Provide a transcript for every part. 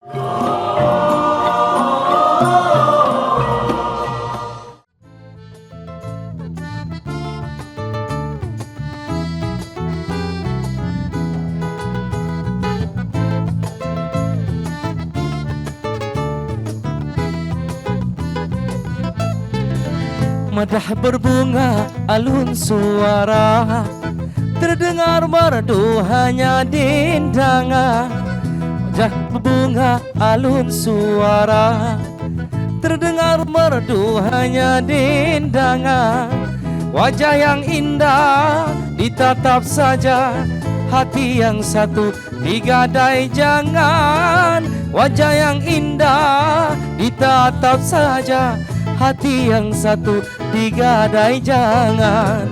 Madah berbunga alun suara, terdengar merdu hanya dendangan. Madah berbunga alun suara, terdengar merdu hanya dendangan. Wajah yang indah ditatap saja, hati yang satu digadai jangan. Wajah yang indah ditatap saja, hati yang satu digadai jangan.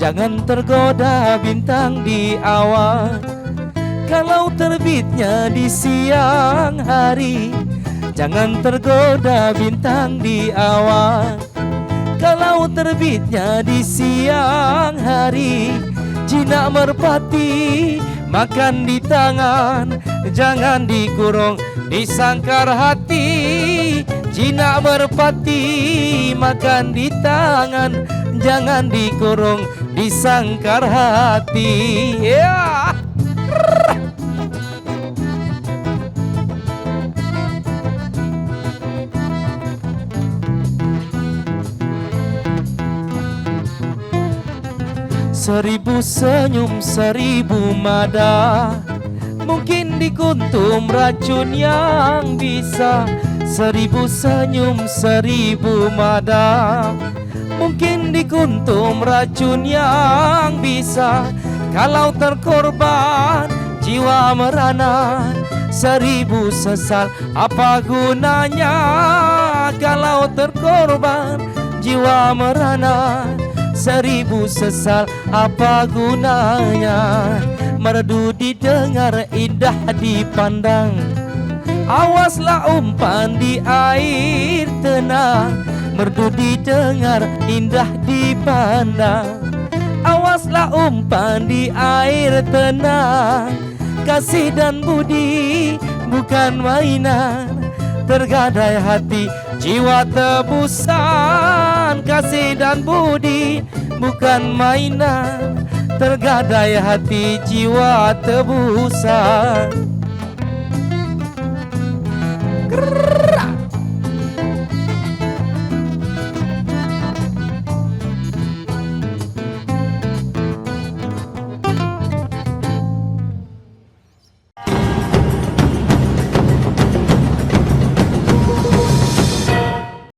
Jangan tergoda bintang di awan, kalau terbitnya di siang hari. Jangan tergoda bintang di awan, kalau terbitnya di siang hari. Jinak merpati makan di tangan, jangan dikurung di sangkar hati. Jinak merpati makan di tangan, jangan dikurung di sangkar hati. Ya. Seribu senyum, seribu mada, mungkin dikuntum racun yang bisa. Seribu senyum, seribu mada, mungkin dikuntum racun yang bisa. Kalau terkorban jiwa merana, seribu sesal apa gunanya? Kalau terkorban jiwa merana, seribu sesal apa gunanya? Merdu didengar, indah dipandang, awaslah umpan di air tenang. Merdu didengar, indah dipandang, awaslah umpan di air tenang. Kasih dan budi bukan mainan, tergadai hati jiwa tebusan. Kasih dan budi bukan mainan, tergadai hati jiwa tebusan.